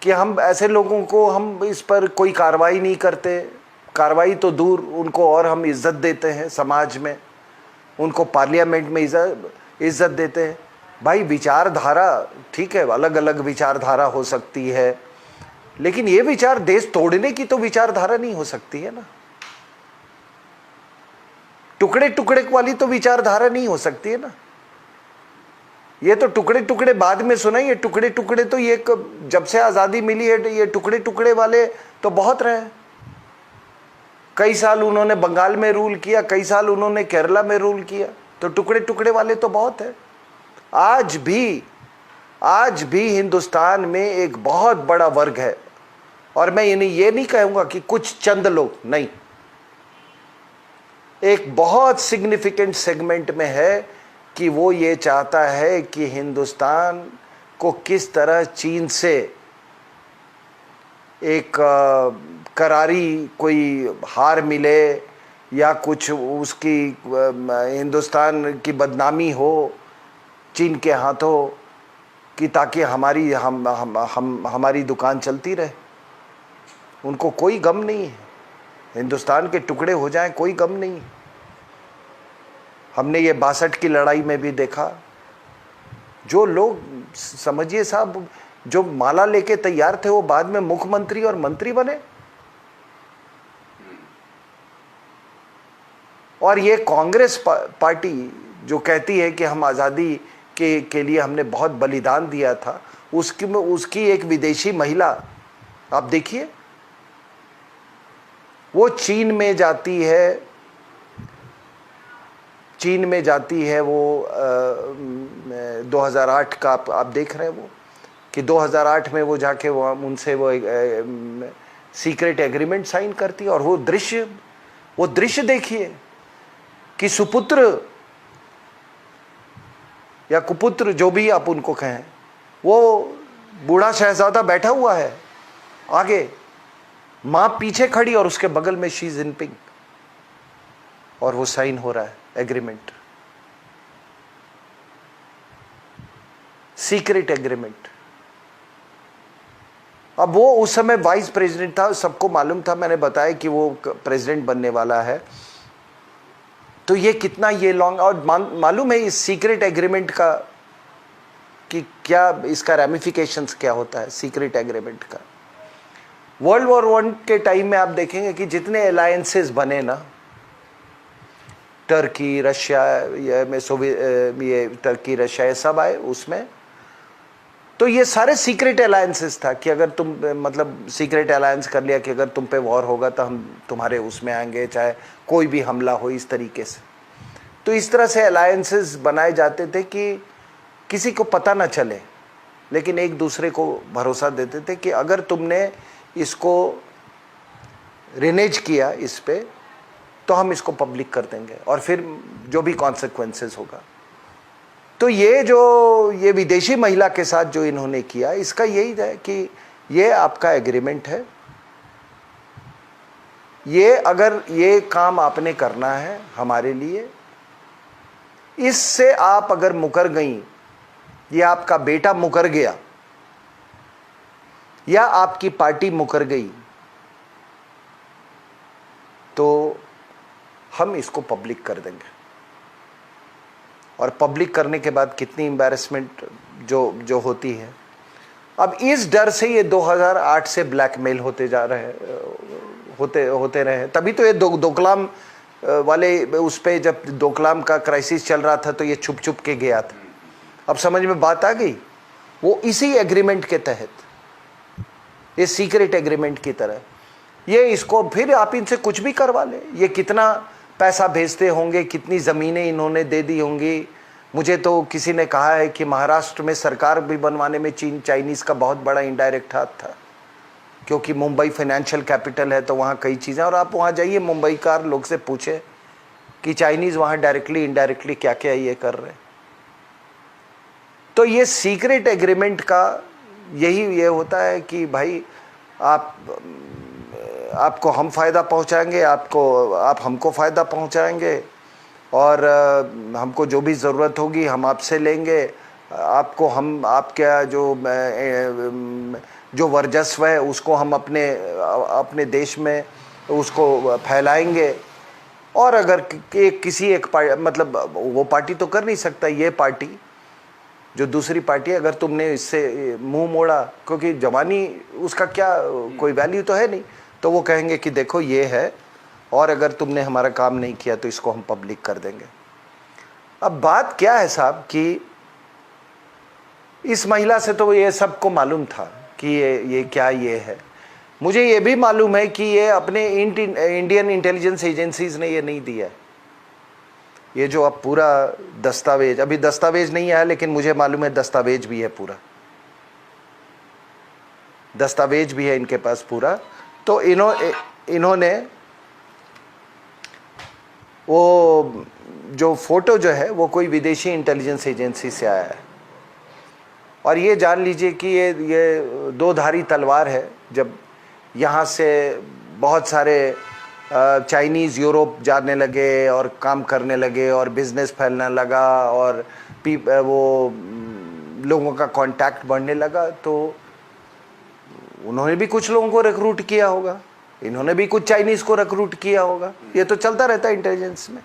कि हम ऐसे लोगों को हम इस पर कोई कार्रवाई नहीं करते, कार्रवाई तो दूर, उनको और हम इज्जत देते हैं समाज में, उनको पार्लियामेंट में इज्जत देते हैं। भाई विचारधारा ठीक है, अलग अलग विचारधारा हो सकती है, लेकिन ये विचार देश तोड़ने की तो विचारधारा नहीं हो सकती है ना। टुकड़े टुकड़े वाली तो विचारधारा नहीं हो सकती है ना। ये तो टुकड़े टुकड़े बाद में सुना, ये टुकड़े टुकड़े तो ये जब से आज़ादी मिली है ये टुकड़े टुकड़े वाले तो बहुत रहे। कई साल उन्होंने बंगाल में रूल किया, कई साल उन्होंने केरला में रूल किया, तो टुकड़े टुकड़े वाले तो बहुत है। आज भी हिंदुस्तान में एक बहुत बड़ा वर्ग है, और मैं ये नहीं कहूँगा कि कुछ चंद लोग, नहीं, एक बहुत सिग्निफिकेंट सेगमेंट में है कि वो ये चाहता है कि हिंदुस्तान को किस तरह चीन से एक करारी कोई हार मिले या कुछ उसकी हिंदुस्तान की बदनामी हो चीन के हाथों, कि ताकि हमारी दुकान चलती रहे। उनको कोई गम नहीं है, हिंदुस्तान के टुकड़े हो जाएं कोई गम नहीं है। हमने ये 62 की लड़ाई में भी देखा, जो लोग समझिए साहब जो माला लेके तैयार थे वो बाद में मुख्यमंत्री और मंत्री बने। और ये कांग्रेस पार्टी जो कहती है कि हम आज़ादी के लिए हमने बहुत बलिदान दिया था, उसकी एक विदेशी महिला आप देखिए, वो चीन में जाती है वो 2008 का आप देख रहे हैं वो कि 2008 में वो जाके उनसे वो सीक्रेट एग्रीमेंट साइन करती है। और वो दृश्य देखिए कि सुपुत्र या कुपुत्र जो भी आप उनको कहें, वो बूढ़ा शहजादा बैठा हुआ है आगे, मां पीछे खड़ी और उसके बगल में शी जिनपिंग, और वो साइन हो रहा है एग्रीमेंट, सीक्रेट एग्रीमेंट। अब वो उस समय वाइस प्रेसिडेंट था, सबको मालूम था, मैंने बताया कि वो प्रेसिडेंट बनने वाला है। तो ये कितना ये लॉन्ग, और मालूम है इस सीक्रेट एग्रीमेंट का कि क्या इसका रैमिफिकेशंस क्या होता है सीक्रेट एग्रीमेंट का। वर्ल्ड वॉर 1 के टाइम में आप देखेंगे कि जितने अलायंसेस बने ना, टर्की रशिया ये टर्की रशिया ये सब आए उसमें, तो ये सारे सीक्रेट अलायंसेस था कि अगर तुम मतलब सीक्रेट अलायंस कर लिया कि अगर तुम पे वॉर होगा तो हम तुम्हारे उसमें आएंगे, चाहे कोई भी हमला हो, इस तरीके से। तो इस तरह से अलायंसेस बनाए जाते थे कि किसी को पता ना चले, लेकिन एक दूसरे को भरोसा देते थे कि अगर तुमने इसको रिनेज किया इस पे तो हम इसको पब्लिक कर देंगे और फिर जो भी कॉन्सिक्वेंसेस होगा। तो ये विदेशी महिला के साथ जो इन्होंने किया, इसका यही है कि ये आपका एग्रीमेंट है, ये अगर ये काम आपने करना है हमारे लिए, इससे आप अगर मुकर गई, ये आपका बेटा मुकर गया या आपकी पार्टी मुकर गई, तो हम इसको पब्लिक कर देंगे। और पब्लिक करने के बाद कितनी एम्बैरेसमेंट जो होती है। अब इस डर से ये 2008 से ब्लैकमेल होते रहे। तभी तो ये डोकलाम वाले उस पे, जब डोकलाम का क्राइसिस चल रहा था तो ये छुप छुप के गया था। अब समझ में बात आ गई, वो इसी एग्रीमेंट के तहत, ये सीक्रेट एग्रीमेंट की तरह, ये इसको फिर आप इनसे कुछ भी करवा ले। ये कितना पैसा भेजते होंगे, कितनी ज़मीनें इन्होंने दे दी होंगी। मुझे तो किसी ने कहा है कि महाराष्ट्र में सरकार भी बनवाने में चाइनीज़ का बहुत बड़ा इनडायरेक्ट हाथ था, क्योंकि मुंबई फाइनेंशियल कैपिटल है, तो वहाँ कई चीज़ें, और आप वहाँ जाइए मुंबई का लोग से पूछे कि चाइनीज़ वहाँ डायरेक्टली इनडायरेक्टली क्या क्या ये कर रहे हैं। तो ये सीक्रेट एग्रीमेंट का यही ये होता है कि भाई आपको हम फ़ायदा पहुंचाएंगे, आप हमको फ़ायदा पहुंचाएंगे, और हमको जो भी ज़रूरत होगी हम आपसे लेंगे, आपको हम आपका जो वर्चस्व है उसको हम अपने देश में उसको फैलाएंगे। और अगर किसी एक मतलब वो पार्टी तो कर नहीं सकता, ये पार्टी जो दूसरी पार्टी, अगर तुमने इससे मुंह मोड़ा, क्योंकि जवानी उसका क्या कोई वैल्यू तो है नहीं, तो वो कहेंगे कि देखो ये है, और अगर तुमने हमारा काम नहीं किया तो इसको हम पब्लिक कर देंगे। अब बात क्या है साहब कि इस महिला से तो ये सबको मालूम था कि ये क्या ये है। मुझे ये भी मालूम है कि ये अपने इंडियन इंटेलिजेंस एजेंसीज ने ये नहीं दिया है। ये जो अब पूरा दस्तावेज, अभी दस्तावेज नहीं आया लेकिन मुझे मालूम है दस्तावेज भी है, पूरा दस्तावेज भी है इनके पास पूरा। तो इन्होंने वो जो फोटो जो है वो कोई विदेशी इंटेलिजेंस एजेंसी से आया है, और ये जान लीजिए कि ये दो धारी तलवार है। जब यहाँ से बहुत सारे चाइनीज़ यूरोप जाने लगे और काम करने लगे और बिजनेस फैलने लगा और वो लोगों का कांटेक्ट बढ़ने लगा, तो उन्होंने भी कुछ लोगों को रिक्रूट किया होगा, इन्होंने भी कुछ चाइनीज़ को रिक्रूट किया होगा। ये तो चलता रहता है इंटेलिजेंस में।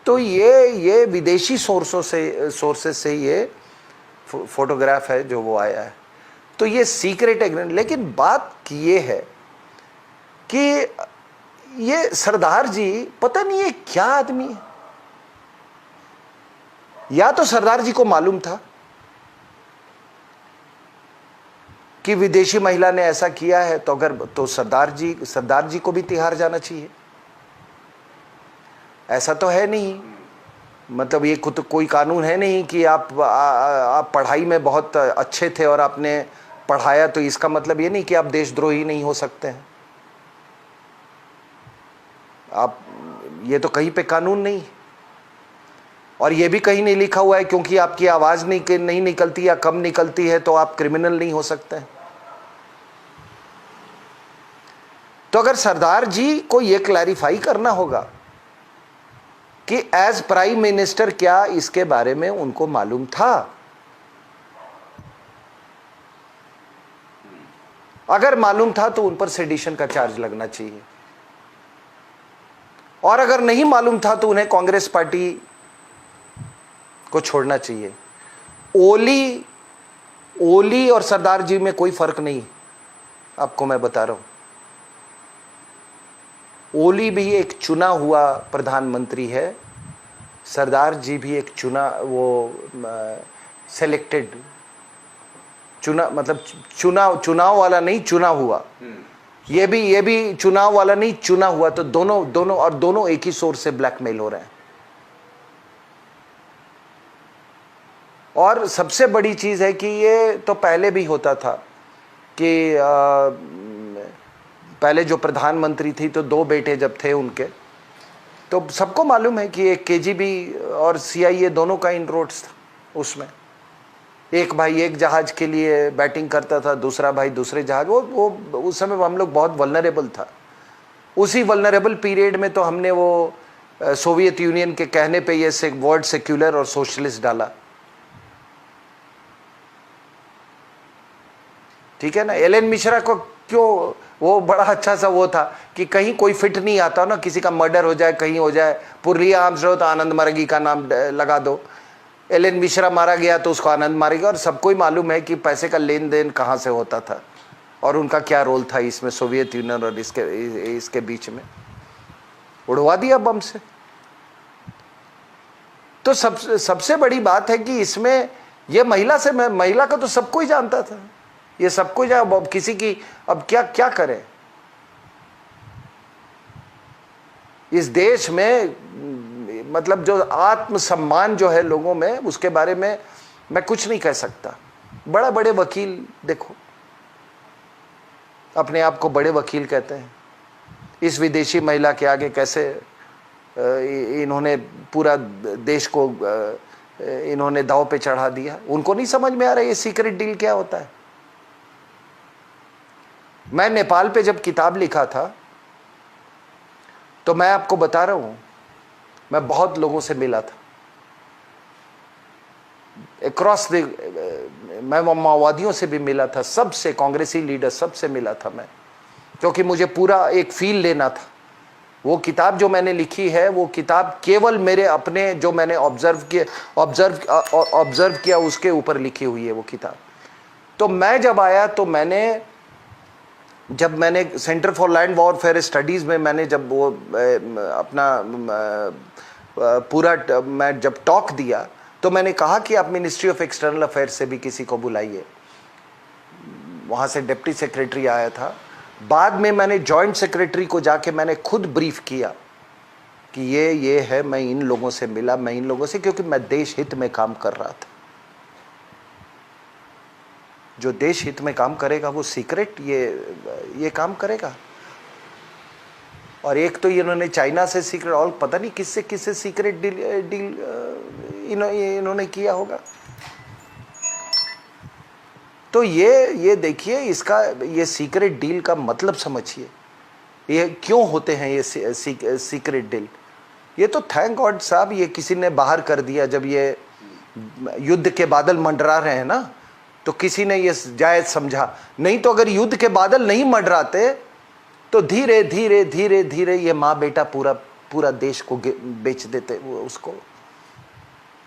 तो ये विदेशी सोर्सेस से ये फोटोग्राफ है जो वो आया है। तो ये सीक्रेट एग्रीमेंट। लेकिन बात ये है कि ये सरदार जी पता नहीं ये क्या आदमी है। या तो सरदार जी को मालूम था कि विदेशी महिला ने ऐसा किया है, तो अगर तो सरदार जी को भी तिहाड़ जाना चाहिए। ऐसा तो है नहीं, मतलब ये कोई कानून है नहीं कि आप पढ़ाई में बहुत अच्छे थे और आपने पढ़ाया, तो इसका मतलब ये नहीं कि आप देशद्रोही नहीं हो सकते हैं। आप ये तो कहीं पे कानून नहीं, और ये भी कहीं नहीं लिखा हुआ है क्योंकि आपकी आवाज़ नहीं निकलती या कम निकलती है तो आप क्रिमिनल नहीं हो सकते हैं। तो अगर सरदार जी को ये क्लैरिफाई करना होगा कि एज प्राइम मिनिस्टर क्या इसके बारे में उनको मालूम था। अगर मालूम था तो उन पर सेडिशन का चार्ज लगना चाहिए, और अगर नहीं मालूम था तो उन्हें कांग्रेस पार्टी को छोड़ना चाहिए। ओली और सरदार जी में कोई फर्क नहीं, आपको मैं बता रहा हूं। ओली भी एक चुना हुआ प्रधानमंत्री है, सरदार जी भी एक सेलेक्टेड मतलब चुनाव वाला नहीं, चुना हुआ। ये भी चुनाव वाला नहीं, चुना हुआ। तो दोनों एक ही सोर्स से ब्लैकमेल हो रहे हैं। और सबसे बड़ी चीज है कि ये तो पहले भी होता था कि पहले जो प्रधानमंत्री थी तो दो बेटे जब थे उनके, तो सबको मालूम है कि एक केजीबी और सीआईए दोनों का इनरोड्स था उसमें। एक भाई एक जहाज के लिए बैटिंग करता था, दूसरा भाई दूसरे जहाज। वो उस समय हम लोग बहुत वल्नरेबल था। उसी वल्नरेबल पीरियड में तो हमने वो सोवियत यूनियन के कहने पे ये वर्ड सेक्युलर और सोशलिस्ट डाला, ठीक है ना। एलन मिश्रा को क्यों, वो बड़ा अच्छा सा वो था कि कहीं कोई फिट नहीं आता ना, किसी का मर्डर हो जाए, कहीं हो जाए, पुरलिया आर्म्स रहो तो आनंद मार्गी का नाम लगा दो। एलन मिश्रा मारा गया तो उसको आनंद मारेगा। और सबको ही मालूम है कि पैसे का लेन देन कहाँ से होता था और उनका क्या रोल था इसमें, सोवियत यूनियन और इसके बीच में। उड़वा दिया बम से। तो सबसे बड़ी बात है कि इसमें ये महिला का तो सबको ही जानता था, ये सबको अब किसी की अब क्या करें। इस देश में मतलब जो आत्मसम्मान जो है लोगों में, उसके बारे में मैं कुछ नहीं कह सकता। बड़े वकील देखो, अपने आप को बड़े वकील कहते हैं। इस विदेशी महिला के आगे कैसे इन्होंने पूरा देश को इन्होंने दांव पे चढ़ा दिया। उनको नहीं समझ में आ रहा ये सीक्रेट डील क्या होता है। मैं नेपाल पे जब किताब लिखा था तो मैं आपको बता रहा हूं, मैं बहुत लोगों से मिला था, अक्रॉस द, मैं माओवादियों से भी मिला था, सबसे, कांग्रेसी लीडर सबसे मिला था मैं, क्योंकि मुझे पूरा एक फील लेना था। वो किताब जो मैंने लिखी है, वो किताब केवल मेरे अपने जो मैंने ऑब्जर्व किया उसके ऊपर लिखी हुई है वो किताब। तो मैं जब आया तो जब मैंने centre for land warfare studies में मैंने जब वो अपना पूरा मैं जब टॉक दिया, तो मैंने कहा कि आप मिनिस्ट्री ऑफ एक्सटर्नल अफेयर्स से भी किसी को बुलाइए। वहाँ से डिप्टी सेक्रेटरी आया था। बाद में मैंने जॉइंट सेक्रेटरी को जाके मैंने खुद ब्रीफ किया कि ये है, मैं इन लोगों से मिला, मैं इन लोगों से, क्योंकि मैं देश हित में काम कर रहा था। जो देश हित में काम करेगा वो सीक्रेट ये काम करेगा। और एक तो इन्होंने चाइना से सीक्रेट, और पता नहीं किससे सीक्रेट डील इन्होंने किया होगा। तो ये देखिए, इसका ये सीक्रेट डील का मतलब समझिए, ये क्यों होते हैं ये सीक्रेट डील। ये तो थैंक गॉड साहब ये किसी ने बाहर कर दिया। जब ये युद्ध के बादल मंडरा रहे हैं ना, तो किसी ने ये जायज समझा। नहीं तो अगर युद्ध के बादल नहीं मंडराते तो धीरे धीरे धीरे धीरे ये माँ बेटा पूरा देश को बेच देते वो उसको।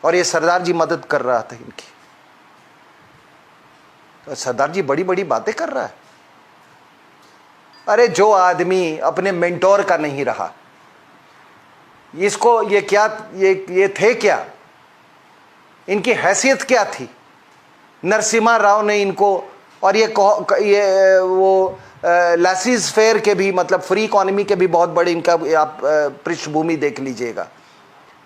और ये सरदार जी मदद कर रहा था इनकी। तो सरदार जी बड़ी बड़ी बातें कर रहा है। अरे जो आदमी अपने मेंटोर का नहीं रहा, इसको ये क्या, ये थे क्या, इनकी हैसियत क्या थी। नरसिम्हा राव ने इनको, और ये वो लासिस फेयर के भी, मतलब फ्री इकोनॉमी के भी बहुत बड़े इनका आप पृष्ठभूमि देख लीजिएगा।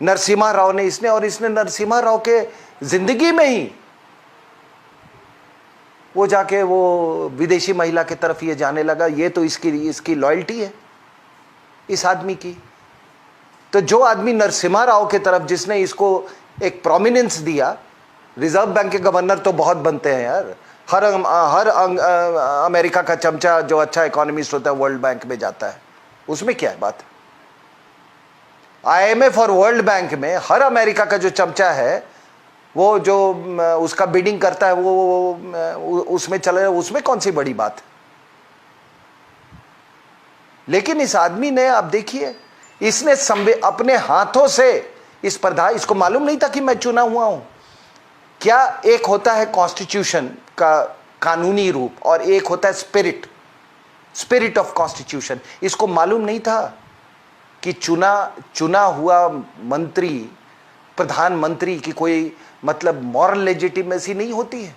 नरसिम्हा राव ने इसने नरसिम्हा राव के जिंदगी में ही वो जाके वो विदेशी महिला की तरफ ये जाने लगा। ये तो इसकी लॉयल्टी है इस आदमी की। तो जो आदमी नरसिम्हा राव के तरफ, जिसने इसको एक प्रोमिनेंस दिया, रिजर्व बैंक के गवर्नर तो बहुत बनते हैं यार। हर अमेरिका का चमचा जो अच्छा इकोनॉमिस्ट होता है वर्ल्ड बैंक में जाता है, उसमें क्या है बात। IMF और वर्ल्ड बैंक में हर अमेरिका का जो चमचा है, वो जो उसका बिडिंग करता है, वो उसमें चले, उसमें कौन सी बड़ी बात है। लेकिन इस आदमी ने, आप देखिए, इसने अपने हाथों से इस प्रधान, इसको मालूम नहीं था कि मैं चुना हुआ हूं। क्या एक होता है कॉन्स्टिट्यूशन का कानूनी रूप, और एक होता है स्पिरिट ऑफ कॉन्स्टिट्यूशन। इसको मालूम नहीं था कि चुना हुआ मंत्री, प्रधानमंत्री की कोई मतलब मॉरल लेजिटिमेसी नहीं होती है।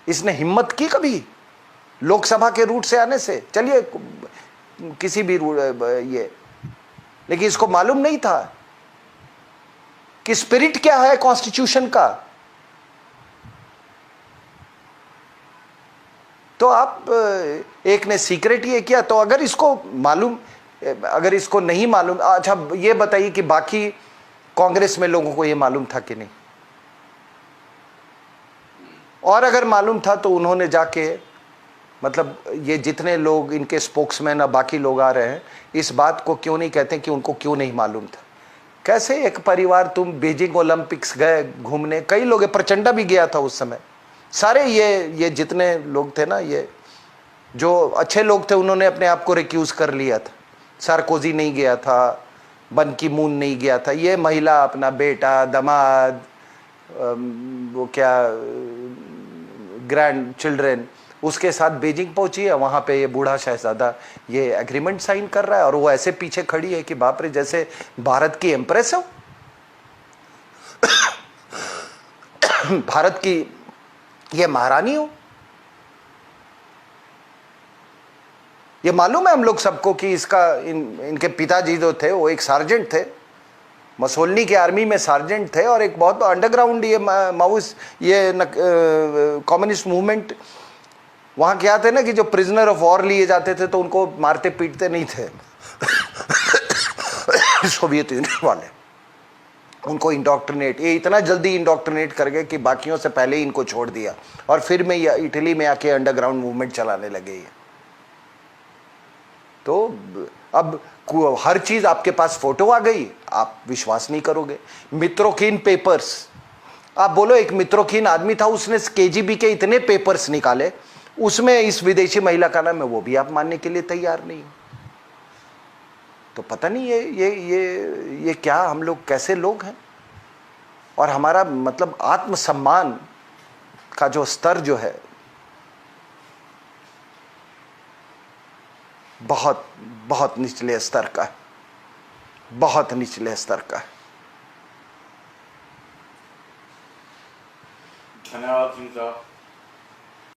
इसने हिम्मत की कभी लोकसभा के रूट से आने से, चलिए किसी भी ये, लेकिन इसको मालूम नहीं था कि स्पिरिट क्या है कॉन्स्टिट्यूशन का। तो आप एक ने सीक्रेट ये किया, तो अगर इसको मालूम, अगर इसको नहीं मालूम, अच्छा ये बताइए कि बाकी कांग्रेस में लोगों को ये मालूम था कि नहीं, और अगर मालूम था तो उन्होंने जाके, मतलब ये जितने लोग इनके स्पोक्समैन और बाकी लोग आ रहे हैं, इस बात को क्यों नहीं कहते कि उनको क्यों नहीं मालूम था। कैसे एक परिवार, तुम बीजिंग ओलंपिक्स गए घूमने, कई लोग, प्रचंडा भी गया था उस समय, सारे ये जितने लोग थे ना, ये जो अच्छे लोग थे उन्होंने अपने आप को रिक्यूज कर लिया था। सार्कोजी नहीं गया था, बन की मून नहीं गया था, ये महिला अपना बेटा, दामाद, वो क्या ग्रैंड चिल्ड्रन, उसके साथ बीजिंग पहुंची है। वहां पे ये बूढ़ा शहजादा ये एग्रीमेंट साइन कर रहा है, और वो ऐसे पीछे खड़ी है कि बाप रे, जैसे भारत की एम्प्रेस हो। भारत की ये महारानी हो। ये मालूम है हम लोग सबको कि इनके पिताजी जो थे वो एक सार्जेंट थे, मसोलनी के आर्मी में सार्जेंट थे, और एक बहुत अंडरग्राउंड ये माउस, ये कम्युनिस्ट मूवमेंट वहां क्या थे ना, कि जो प्रिजनर ऑफ वॉर लिए जाते थे तो उनको मारते पीटते नहीं थे। सोवियत यूनियन वाले उनको इंडोक्ट्रिनेट, ये इतना जल्दी इंडोक्ट्रिनेट कर गए कि बाकियों से पहले ही इनको छोड़ दिया, और फिर में ये इटली में आके अंडरग्राउंड मूवमेंट चलाने लगे। तो अब हर चीज आपके पास फोटो आ गई, आप विश्वास नहीं करोगे। मित्रोकीन पेपर्स, आप बोलो एक मित्रोकीन आदमी था, उसने केजीबी के इतने पेपर्स निकाले, उसमें इस विदेशी महिला का नाम है, वो भी आप मानने के लिए तैयार नहीं। तो पता नहीं ये क्या, हम लोग कैसे लोग हैं। और हमारा मतलब आत्मसम्मान का जो स्तर जो है बहुत बहुत निचले स्तर का है, बहुत निचले स्तर का है। धन्यवाद सिंह साहब।